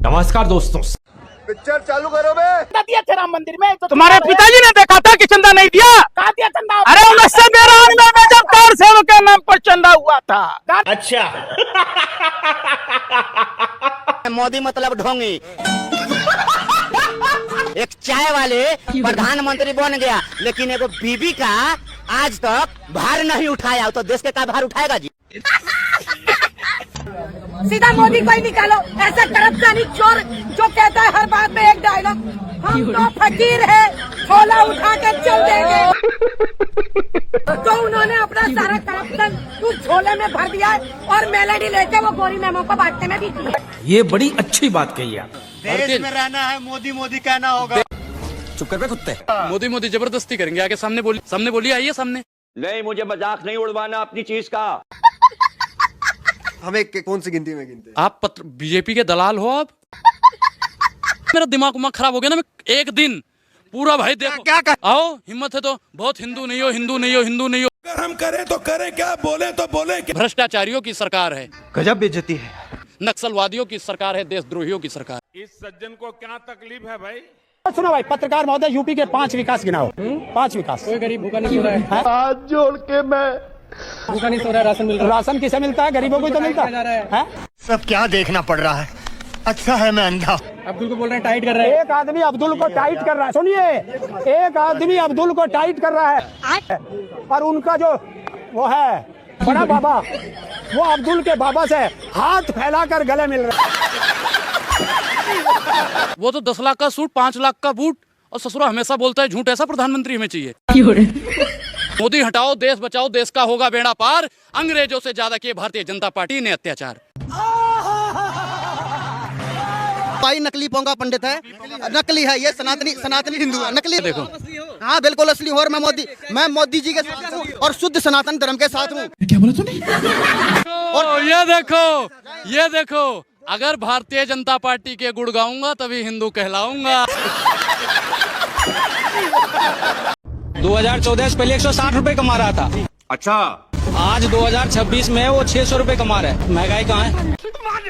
नमस्कार दोस्तों। पिक्चर चालू करो बे। दिया थे राम मंदिर में तो तुम्हारे पिताजी ने देखा था कि चंदा नहीं दिया। कहा दिया चंदा? अरे 1992 में जब कार सेवक के नाम पर चंदा हुआ था। अच्छा मोदी मतलब ढोंगी। एक चाय वाले प्रधानमंत्री बन गया, लेकिन एगो बीबी का आज तक भार नहीं उठाया, तो देश के का भार उठाएगा जी। सीधा मोदी को ही निकालो, ऐसा करप्शनी चोर जो कहता है हर बात में एक डायलॉग, हम तो फकीर है, छोला उठा कर चल देंगे। तो उन्होंने अपना सारा करप्शन उस छोले में भर दिया है और मेलेडी लेके वो गोरी मेमो को बांटने में भी। ये बड़ी अच्छी बात कही आप। देश में रहना है, मोदी मोदी कहना होगा। चुप कर बे कुत्ते। मोदी मोदी जबरदस्ती करेंगे, आगे सामने बोली आइए सामने। नहीं, मुझे मजाक नहीं उड़वाना अपनी चीज का। हमें कौन सी गिनती में गिनते? आप बीजेपी के दलाल हो आप। मेरा दिमाग खराब हो गया ना। मैं एक दिन पूरा भाई देखो क्या कर? आओ, हिम्मत है तो बहुत हिंदू नहीं हो। अगर हम करें तो करें क्या, बोले तो बोले क्या। भ्रष्टाचारियों की सरकार है, गजब बेइज्जती है। नक्सलवादियों की सरकार है, देशद्रोहियों की सरकार। इस सज्जन को क्या तकलीफ है भाई? सुनो भाई, पत्रकार महोदय, यूपी के 5 विकास गिनाओ। 5 विकास। कोई गरीब भूखा नहीं सो रहा है। हाथ जोड़ के मैं भूखा नहीं सो रहा है। राशन मिल रहा है। राशन किसे मिलता है? गरीबों को तो मिलता है। सब क्या देखना पड़ रहा है। अच्छा है मैं अंधा। अब्दुल को बोल रहे हैं टाइट कर रहे हैं। एक आदमी अब्दुल को टाइट कर रहा है। सुनिए, एक आदमी अब्दुल को टाइट कर रहा है और उनका जो वो है बड़ा बाबा, वो अब्दुल के बाबा से हाथ फैलाकर गले मिल रहा है। वो तो 10 लाख का सूट, 5 लाख का बूट, और ससुरा हमेशा बोलता है झूठ। ऐसा प्रधानमंत्री हमें चाहिए। मोदी हटाओ, देश बचाओ, देश का होगा बेड़ा पार। अंग्रेजों से ज्यादा किए भारतीय जनता पार्टी ने अत्याचार। भाई नकली पोंगा पंडित है, नकली है ये, सनातनी हिंदू है, नकली। देखो हाँ बिल्कुल असली हूँ, और मैं मोदी जी के साथ हूँ और शुद्ध सनातन धर्म के साथ हूँ। क्या बोला तूने? और ये देखो, अगर भारतीय जनता पार्टी के गुण गाऊंगा तभी हिंदू कहलाऊंगा। 2014 से पहले 160 रुपए कमा रहा था। अच्छा, आज 2026 में वो 600 रुपए कमा रहा है। महंगाई कहाँ है?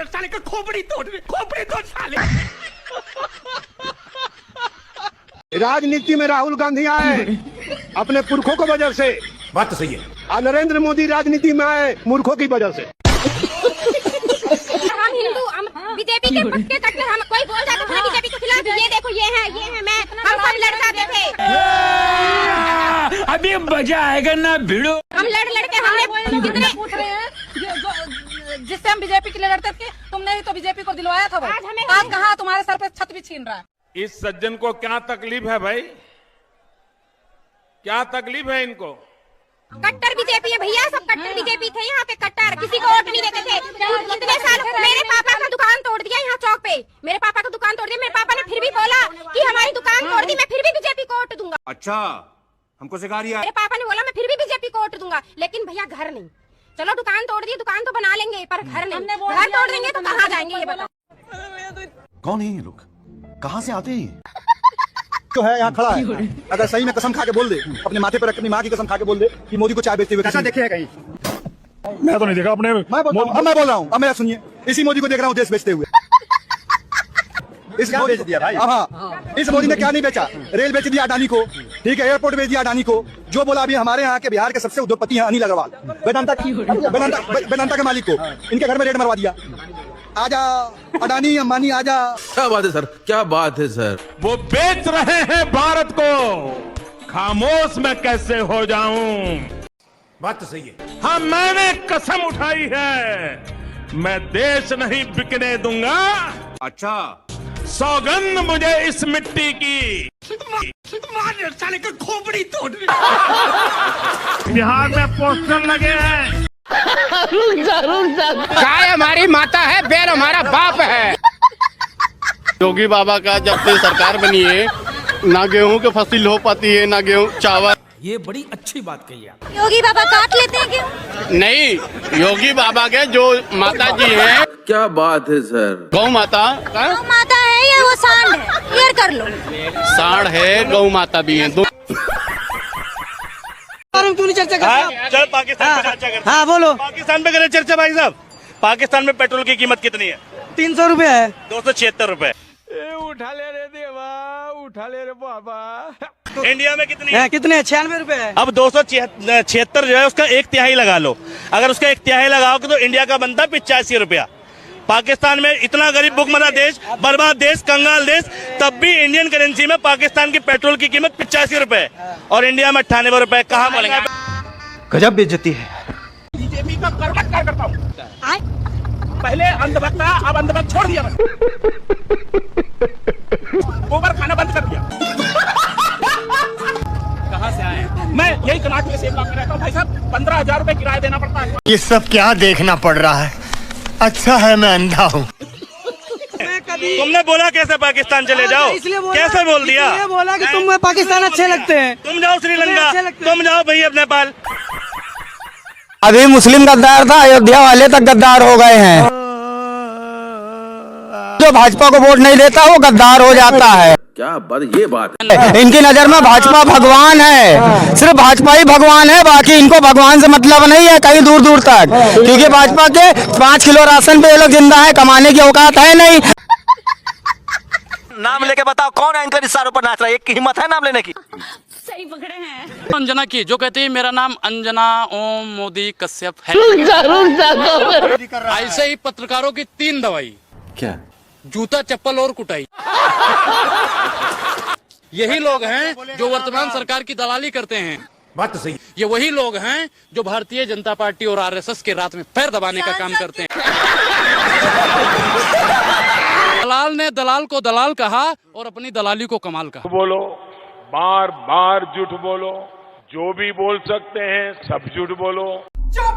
साले का खोपड़ी तोड़ साले। राजनीति में राहुल गांधी आए अपने पुरखों की वजह से। बात तो सही है। और नरेंद्र मोदी राजनीति में आए मूर्खों की वजह से। हम हिंदू, हम बीजेपी के पक्के कट्टर। हम कोई बोल जाता था बीजेपी के खिलाफ, ये देखो ये है मैं, हम सब लड़ जाते थे। अभी मजा आएगा ना भिड़ो। हम लड़ के हमने कितने पूछ रहे हैं जिससे हम बीजेपी के लिए लड़ते थे। तुमने ही तो बीजेपी को दिलवाया था। आज कहाँ तुम्हारे सर पे छत भी छीन रहा है। इस सज्जन को क्या तकलीफ है भाई? क्या तकलीफ है इनको? कट्टर बीजेपी है भैया, सब कट्टर बीजेपी थे यहाँ पे। कट्टर किसी को वोट नहीं देते थे। कितने साल मेरे पापा का दुकान तोड़ दिया यहाँ चौक पे। मेरे पापा का दुकान तोड़ दिया। मेरे पापा ने फिर भी बोला कि हमारी दुकान तोड़ दी, मैं फिर भी बीजेपी को वोट दूंगा। अच्छा, हमको सिखा रही है। मेरे पापा ने बोला मैं फिर भी बीजेपी को वोट दूंगा, लेकिन भैया घर नहीं। चलो दुकान तोड़ दी, दुकान तो बना लेंगे, पर घर नहीं। घर तोड़ देंगे तो कहाँ जाएंगे ये बताओ। कौन है ये लोग? कहाँ से आते हैं? जो है यहाँ खड़ा है, अगर सही में कसम खा के बोल दे, अपने माथे पर अपनी माँ की कसम खा के बोल दे कि मोदी को चाय बेचते हुए कैसा देखे है कहीं? मैं तो नहीं देखा अपने। मैं बोल रहा हूँ, अब मेरा सुनिए, इसी मोदी को देख रहा हूँ देश बेचते हुए। इस बेच दिया भाई। हाँ, इस मोदी ने क्या नहीं बेचा? रेल बेच दिया अडानी को, ठीक है, एयरपोर्ट बेच दिया अडानी को। जो बोला अभी हमारे यहाँ के बिहार के सबसे उद्योगपति हैं अनिल अग्रवाल, वेदांता के मालिक को इनके घर में रेड मरवा दिया। आजा अडानी अंबानी आजा। क्या बात है सर, क्या बात है सर। वो बेच रहे हैं भारत को, खामोश मैं कैसे हो जाऊं? बात तो सही है। हाँ, मैंने कसम उठाई है, मैं देश नहीं बिकने दूंगा। अच्छा, सौगंध मुझे इस मिट्टी की। साले का खोपड़ी तोड़। बिहार में पोस्टर लगे हैं। गाय हमारी माता है, बैल हमारा बाप है। योगी बाबा का जब से सरकार बनी है, ना गेहूं की फसल हो पाती है, ना गेहूं चावल। ये बड़ी अच्छी बात कही आप। योगी बाबा काट लेते हैं क्या? नहीं, योगी बाबा के जो माता जी हैं। क्या बात है सर। गौ माता का माता है या वो सांड है? क्लियर कर लो। सांड है, गौ माता भी है। चर्चा चल पाकिस्तान पे चर्चा करते हैं। हाँ बोलो। पाकिस्तान पे करें चर्चा भाई साहब। पाकिस्तान में पेट्रोल की कीमत कितनी है? 300 रुपए है। 276 रुपए। उठा ले रे देवा, उठा ले रे बाबा। इंडिया में कितनी है? कितने 96 रुपए है। अब 276 जो है उसका 1/3 लगा लो। अगर उसका 1/3 लगाओगे तो इंडिया का बनता 85 रुपया। पाकिस्तान में इतना गरीब भुखमरा देश, बर्बाद देश, कंगाल देश, तब भी इंडियन करेंसी में पाकिस्तान की पेट्रोल की कीमत 85 रुपए और इंडिया में 98 रुपए। कहाँ मिलेंगे? गजब बेइज्जती है। बीजेपी का कर करता हूँ। पहले अंधभक्त था, अब अंधभक्त छोड़ दिया मैंने। गोबर खाना बंद कर दिया। कहाँ से आए? मैं यही कर्नाटक से सेवा कर रहा हूँ भाई साहब। 15,000 रुपए किराया देना पड़ता है। ये सब क्या देखना पड़ रहा है? अच्छा है मैं अंधा हूँ। तुमने बोला कैसे पाकिस्तान चले जाओ? कैसे बोल दिया? बोला कि तुम पाकिस्तान अच्छे लगते हैं। तुम जाओ श्रीलंका, तुम जाओ भैया नेपाल। अभी मुस्लिम गद्दार था, अयोध्या वाले तक गद्दार हो गए हैं। जो भाजपा को वोट नहीं देता वो गद्दार हो जाता है। क्या बात, ये बात इनकी नजर में भाजपा भगवान है, सिर्फ भाजपा ही भगवान है, बाकी इनको भगवान से मतलब नहीं है कहीं दूर दूर तक, क्योंकि भाजपा के 5 किलो राशन पे ये लोग जिंदा है, कमाने की औकात है नहीं। नाम लेके बताओ कौन एंकर इस सारों पर नाच रहा है? एक की हिम्मत है नाम लेने की? सही पकड़े हैं। अंजना की जो कहती है मेरा नाम अंजना ओम मोदी कश्यप है। ऐसे ही पत्रकारों की 3 दवाई, क्या? जूता, चप्पल और कुटाई। यही लोग हैं जो वर्तमान सरकार की दलाली करते हैं। बात तो सही। ये वही लोग हैं जो भारतीय जनता पार्टी और आरएसएस के रात में पैर दबाने का काम करते हैं। दलाल ने दलाल को दलाल कहा और अपनी दलाली को कमाल कहा। बोलो, बार बार झूठ बोलो, जो भी बोल सकते हैं सब झूठ बोलो। चुप,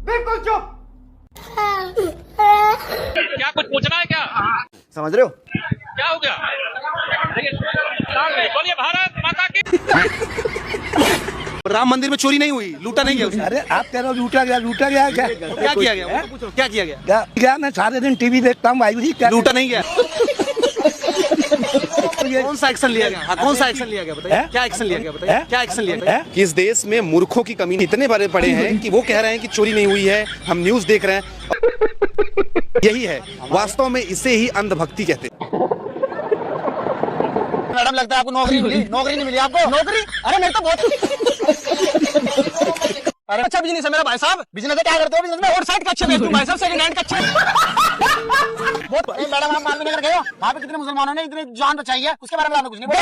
बिल्कुल चुप। क्या कुछ पूछना है क्या? समझ रहे हो? क्या हो गया? बोलिए भारत माता की। राम मंदिर में चोरी नहीं हुई, लूटा नहीं गया। अरे आप कह रहे हो लूटा गया क्या? क्या किया गया? क्या किया गया? क्या मैं सारे दिन टीवी देखता हूँ भाई, क्या लूटा नहीं गया। कौन सा एक्शन लिया गया? कौन सा एक्शन लिया गया बताइए? क्या एक्शन लिया गया बताइए? क्या एक्शन लिया गया? कि इस देश में मूर्खों की कमी इतने बड़े पड़े हैं कि वो कह रहे हैं कि चोरी नहीं हुई है, हम न्यूज देख रहे हैं। यही है वास्तव में, इसे ही अंधभक्ति कहते हैं। मैडम लगता है आपको नौकरी मिली? नौकरी नहीं मिली आपको? नौकरी? अरे मेरे तो बहुत अरे अच्छा बिजनेस है मेरा भाई साहब। बिजनेस है, क्या करते हो बिजनेस में? रोड साइड का अच्छा बेचूं भाई साहब, सेकंड हैंड का अच्छा। मैडम आप मालूम नहीं गए हो वहाँ पे कितने मुसलमानों ने इतने जान बचाई है, उसके बारे में आपने कुछ नहीं बोला?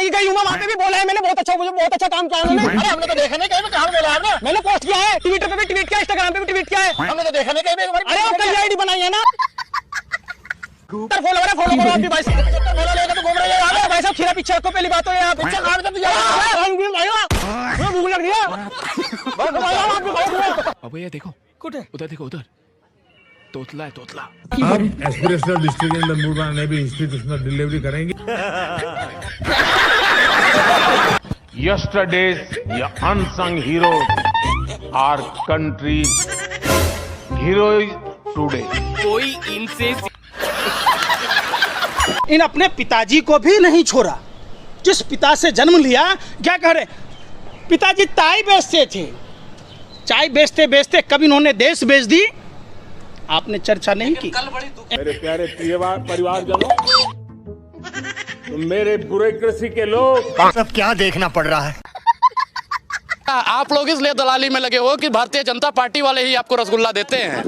गई हूँ वहाँ पे भी बोला है मैंने, बहुत अच्छा काम किया उन्होंने। अरे हमने तो देखा नहीं, कहीं कहाँ बोला आपने? मैंने पोस्ट किया है, ट्विटर पे भी ट्वीट किया, इंस्टाग्राम पे भी ट्वीट किया है, हमने तो देखा नहीं कहीं। अरे वो कई आईडी बनाई है ना, फॉलो करो आप भी भाई साहब। फॉलो लेकर तो घूम रहे हैं भाई साहब। खीरा पीछे को पहली बात हो यहाँ पे भूख लग रही है। अब ये देखो, उधर देखो, उधर तोतला है, तोतला। आप aspirational district in the mood में भी इंस्टीट्यूशनल डिलीवरी करेंगे। Yesterday's unsung heroes are country's heroes today. कोई इनसे इन अपने पिताजी को भी नहीं छोड़ा, जिस पिता से जन्म लिया। क्या कह रहे? पिताजी चाय बेचते थे, चाय बेचते बेचते कभी उन्होंने देश बेच दी, आपने चर्चा नहीं की। मेरे प्यारे परिवारजनों, मेरे ब्यूरोक्रेसी के लोग, सब क्या देखना पड़ रहा है? आप लोग इसलिए दलाली में लगे हो कि भारतीय जनता पार्टी वाले ही आपको रसगुल्ला देते हैं।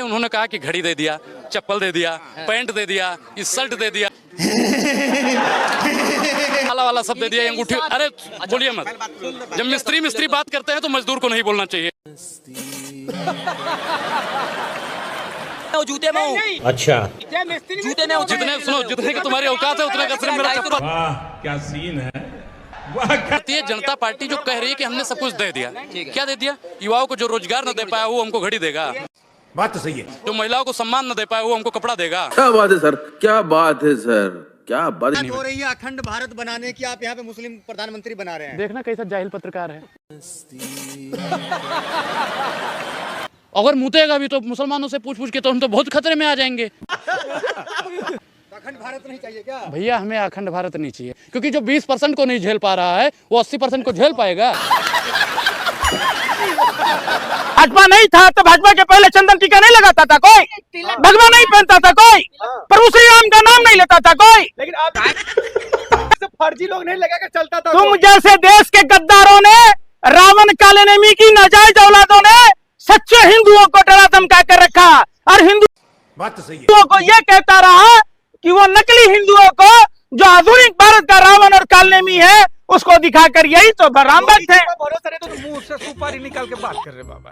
उन्होंने कहा कि घड़ी दे दिया, चप्पल दे दिया, पैंट दे दिया, इस शर्ट दे दिया, वाला सब दे दिया, अंगूठी। अरे बोलिए मत। जब मिस्त्री बात करते हैं तो मजदूर को नहीं बोलना चाहिए। जूते में हूँ। अच्छा, जूते में जितने की तुम्हारी औकात है उतने का सिर्फ मेरा चप्पल। वाह क्या सीन है। भारतीय जनता पार्टी जो कह रही है कि हमने सब कुछ दे दिया, क्या दे दिया? युवाओं को जो रोजगार न दे पाया वो हमको घड़ी देगा। बात तो सही है। जो महिलाओं को सम्मान न दे पाया वो हमको कपड़ा देगा। क्या बात है सर, क्या बात है सर, क्या बात हो रही है अखंड भारत बनाने की, आप यहाँ पे मुस्लिम प्रधानमंत्री बना रहे हैं। देखना कैसा जाहिल पत्रकार है। अगर मुतेगा भी तो मुसलमानों से पूछ के तो हम तो बहुत खतरे में आ जाएंगे। अखंड भारत नहीं चाहिए क्या भैया? हमें अखंड भारत नहीं चाहिए, क्योंकि जो 20% को नहीं झेल पा रहा है वो 80% को झेल पाएगा। भाजपा नहीं था तो भाजपा के पहले चंदन टीका नहीं लगाता था कोई, भगवा नहीं पहनता था कोई, प्रभु श्री राम का नाम नहीं लेता था कोई। लेकिन अब फर्जी लोग नहीं लगा कर चलता था। तुम जैसे देश के गद्दारों ने, रावण काले नेमी की नाजायज औलादों ने सच्चे हिंदुओं को डरा धमका कर रखा, और हिंदुओं को ये कहता रहा कि वो नकली हिंदुओं को, जो आधुनिक भारत का रावण और कालनेमी है, उसको दिखाकर यही तो राम भक्त है। भरोसा नहीं तो मुंह से सुपारी निकाल के बात कर रहे बाबा।